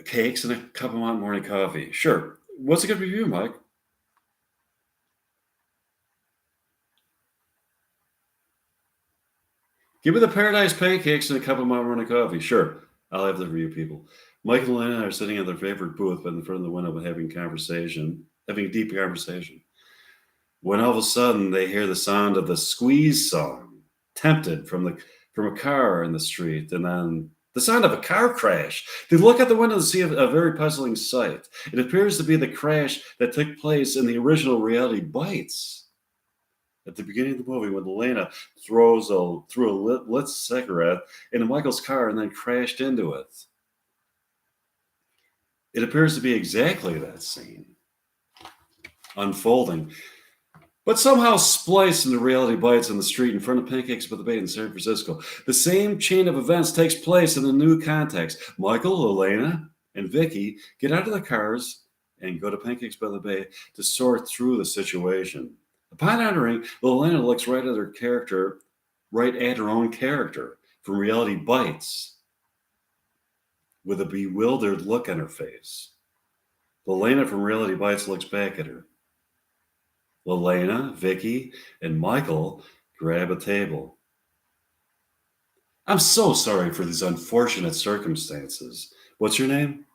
cakes and a cup of Mount Morning coffee. Sure. What's it going to be for you, Mike? Give me the Paradise Pancakes and a cup of Mount Morning coffee. Sure. I'll have that for you, people. Mike and Lana are sitting at their favorite booth in front of the window having a deep conversation. When all of a sudden they hear the sound of the Squeeze song, Tempted, from a car in the street, and then the sound of a car crash. They look out the window to see a very puzzling sight. It appears to be the crash that took place in the original Reality Bites. At the beginning of the movie, when Elena threw a lit cigarette into Michael's car and then crashed into it. It appears to be exactly that scene unfolding, but somehow spliced into Reality Bites on the street in front of Pancakes by the Bay in San Francisco. The same chain of events takes place in a new context. Michael, Elena, and Vicky get out of the cars and go to Pancakes by the Bay to sort through the situation. Upon entering, Elena looks right at her own character from Reality Bites with a bewildered look on her face. Elena from Reality Bites looks back at her. Elena, Vicky, and Michael grab a table. I'm so sorry for these unfortunate circumstances. What's your name?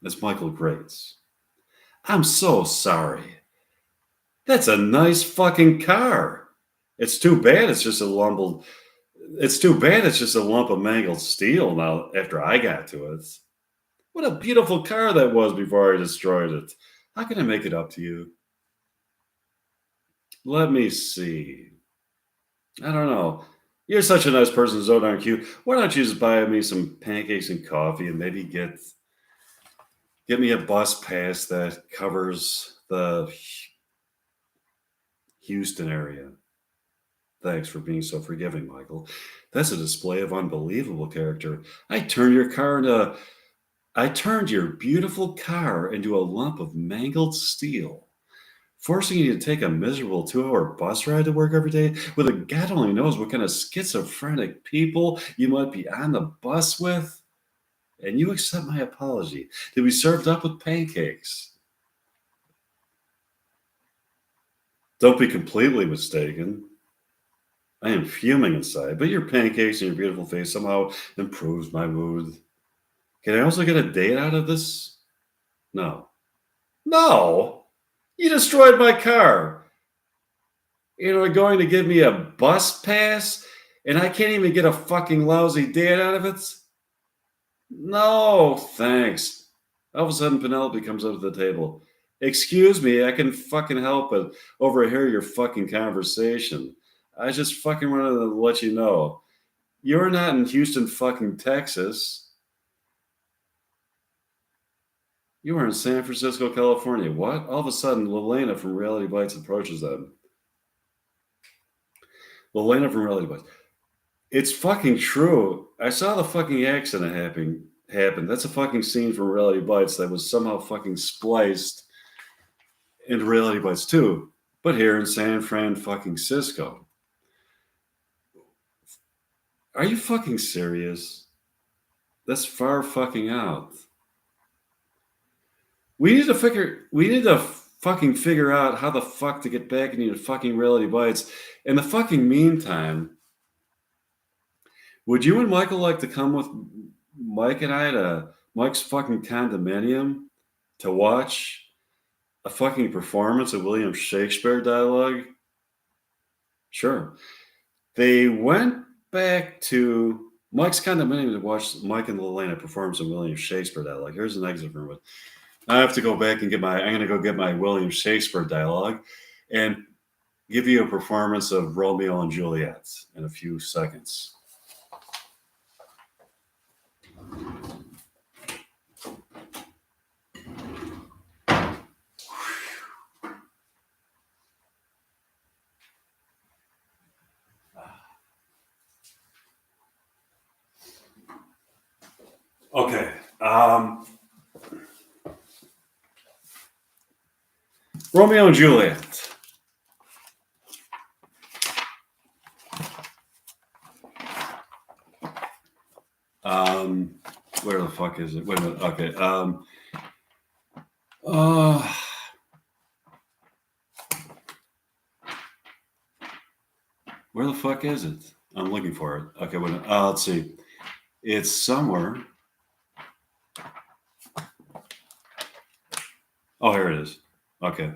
It's Michael Grates. I'm so sorry. That's a nice fucking car. It's too bad it's just a lump of mangled steel now after I got to it. What a beautiful car that was before I destroyed it. How can I make it up to you? Let me see. I don't know. You're such a nice person, so darn cute. Why don't you just buy me some pancakes and coffee and maybe get me a bus pass that covers the Houston area? Thanks for being so forgiving, Michael. That's a display of unbelievable character. I turned your car into I turned your beautiful car into a lump of mangled steel, forcing you to take a miserable 2-hour bus ride to work every day with a God only knows what kind of schizophrenic people you might be on the bus with. And you accept my apology to be served up with pancakes. Don't be completely mistaken. I am fuming inside, but your pancakes and your beautiful face somehow improves my mood. Can I also get a date out of this? No. No! You destroyed my car. You're going to give me a bus pass, and I can't even get a fucking lousy date out of it? No, thanks. All of a sudden, Penelope comes up to the table. Excuse me, I can fucking help but overhear your fucking conversation. I just fucking wanted to let you know. You're not in Houston, fucking Texas. You are in San Francisco, California. What? All of a sudden, Lelena from Reality Bites approaches them. Lelena from Reality Bites. It's fucking true. I saw the fucking accident happen. That's a fucking scene from Reality Bites that was somehow fucking spliced into Reality Bites too, but here in San Fran fucking Cisco. Are you fucking serious? That's far fucking out. We need to fucking figure out how the fuck to get back into fucking Reality Bites. In the fucking meantime, would you and Michael like to come with Mike and I to Mike's fucking condominium to watch a fucking performance of William Shakespeare dialogue? Sure. They went back to Mike's condominium to watch Mike and Lelena perform some William Shakespeare dialogue. Here's an exit from it. I have to go back and I'm going to go get my William Shakespeare dialogue and give you a performance of Romeo and Juliet in a few seconds. Okay. Romeo and Juliet. Where the fuck is it? Wait a minute. Okay. Where the fuck is it? I'm looking for it. Okay, wait a minute. Let's see. It's somewhere. Oh, here it is. Okay.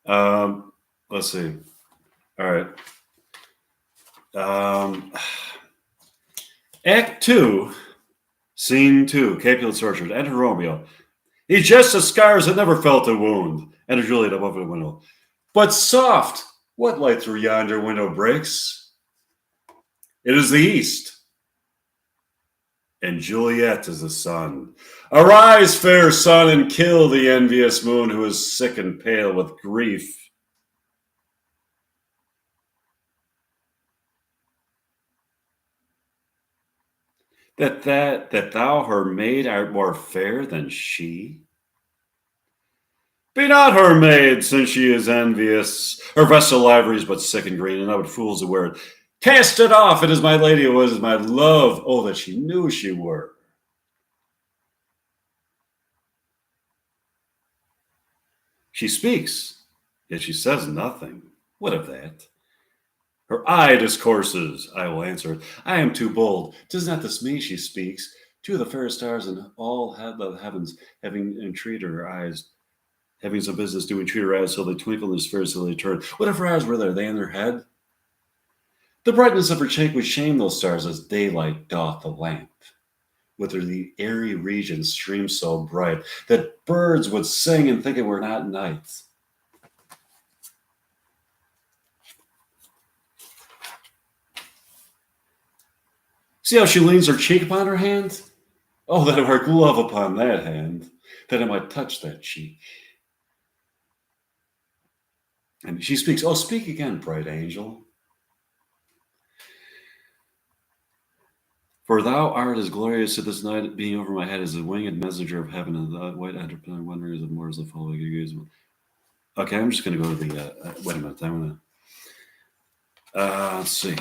Let's see. All right. Act 2, Scene 2, Capulet's Orchard. Enter Romeo. He just has scars that never felt a wound. Enter Juliet above the window. But soft, what light through yonder window breaks? It is the east. And Juliet is the sun. Arise, fair sun, and kill the envious moon who is sick and pale with grief. That thou her maid art more fair than she? Be not her maid, since she is envious. Her vestal ivory is but sick and green, and I would fools to wear it. Cast it off, it is my lady who is my love. Oh, that she knew she were. She speaks, yet she says nothing. What of that? Her eye discourses, I will answer it. I am too bold. 'Tis not this me she speaks. Two of the fairest stars in all the heavens, having entreated her eyes, having some business do entreat her eyes, so they twinkle in the spheres till they turn. What if her eyes were there? They in their head? The brightness of her cheek would shame those stars as daylight doth the lamp. Whither the airy region streams so bright that birds would sing and think it were not night. See how she leans her cheek upon her hand? Oh, that I were glove upon that hand, that I might touch that cheek. And she speaks, oh, speak again, bright angel. For thou art as glorious to this night, being over my head as a winged messenger of heaven, and the white entrepreneur wonders of more as the following. Okay, I'm just going to go to the. Wait a minute. I'm going to. Let's see.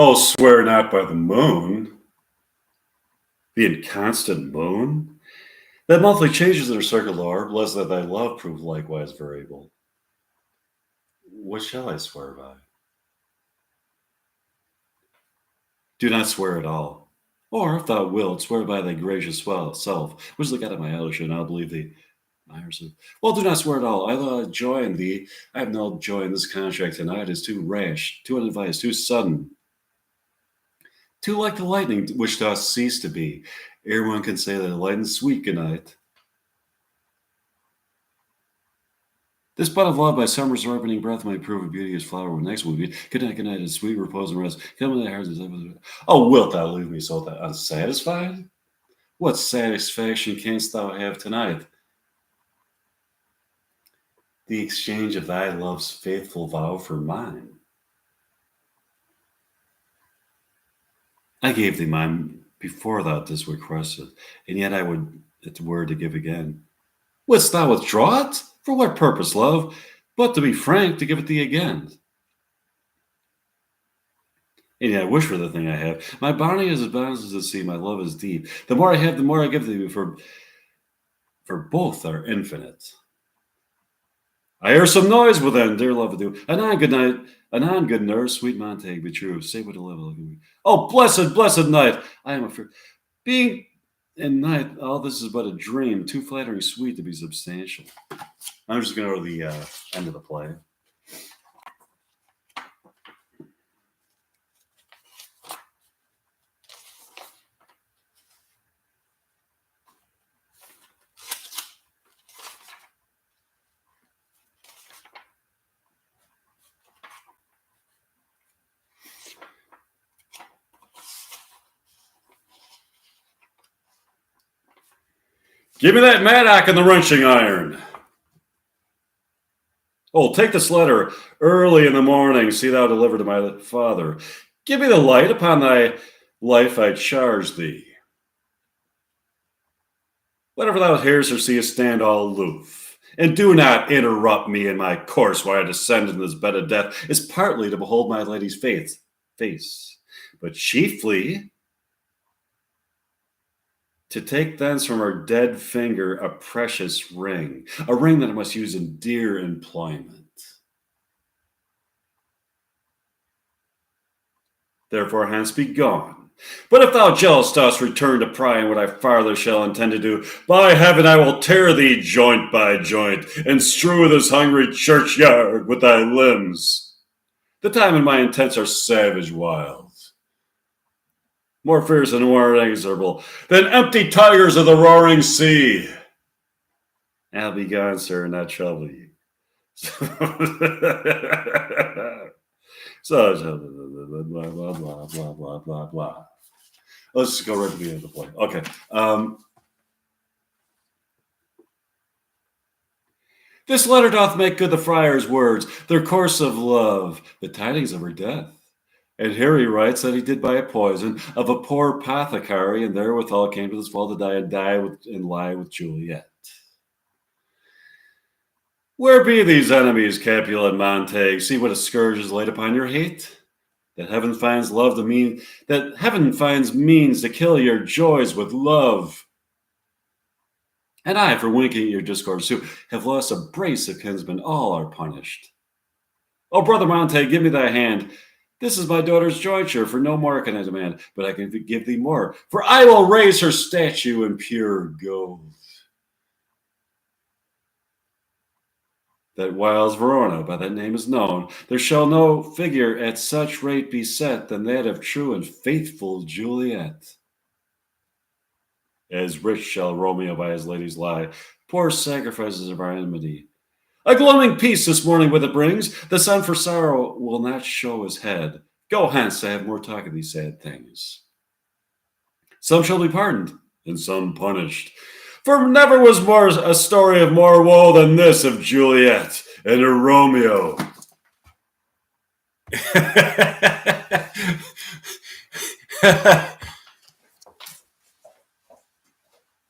Oh, swear not by the moon, the inconstant moon, that monthly changes their circle orb, lest that thy love prove likewise variable. What shall I swear by? Do not swear at all. Or, if thou wilt, swear by thy gracious self, which is the God of my elder, and I'll believe thee. Meyer said, well, do not swear at all. I have joy in thee. I have no joy in this contract tonight. It is too rash, too unadvised, too sudden. Too like the lightning which doth cease to be, ere one can say that the lightning's sweet good night. This bud of love by summer's ripening breath might prove a beauteous flower when next will be. Good night, and sweet repose and rest. Come in thy heart. Oh, wilt thou leave me so unsatisfied? What satisfaction canst thou have tonight? The exchange of thy love's faithful vow for mine. I gave thee mine before thou didst request it, and yet I would it were to give again. Wouldst thou withdraw it? For what purpose, love? But to be frank, to give it thee again. And yet I wish for the thing I have. My bounty is as boundless as the sea, my love is deep. The more I have, the more I give thee, for both are infinite. I hear some noise within, dear love adieu. Anon, good night. Anon, good nurse, sweet Montague, be true. Say what a level. Oh, blessed night. I am afraid. Being in night, all this is but a dream, too flattering sweet to be substantial. I'm just going to go to the end of the play. Give me that mattock and the wrenching iron. Oh, take this letter early in the morning, see thou deliver to my father. Give me the light upon thy life, I charge thee. Whatever thou hearest or seest, stand all aloof, and do not interrupt me in my course while I descend into this bed of death. Is partly to behold my lady's face, but chiefly to take thence from her dead finger a precious ring, a ring that I must use in dear employment. Therefore hence be gone. But if thou jealous dost return to pry in what I farther shall intend to do, by heaven I will tear thee joint by joint, and strew this hungry churchyard with thy limbs. The time and my intents are savage wild, more fierce and more inexorable than empty tigers of the roaring sea. I'll be gone, sir, and not trouble you. So blah blah blah blah blah blah blah. Let's just go right to the end of the play. Okay. This letter doth make good the friar's words, their course of love, the tidings of her death. And here he writes that he did by a poison of a poor apothecary, and therewithal came to this fall to die and lie with Juliet. Where be these enemies, Capulet and Montague? See what a scourge is laid upon your hate? That heaven finds means to kill your joys with love. And I, for winking at your discourse, who have lost a brace of kinsmen, all are punished. Oh, brother Montague, give me thy hand. This is my daughter's jointure, for no more can I demand, but I can give thee more, for I will raise her statue in pure gold. that whiles Verona by that name is known, there shall no figure at such rate be set than that of true and faithful Juliet. As rich shall Romeo by his ladies lie, poor sacrifices of our enmity. A gloaming peace this morning with it brings, the sun for sorrow will not show his head. Go hence, I have more talk of these sad things. Some shall be pardoned, and some punished. For never was more a story of more woe than this of Juliet and her Romeo.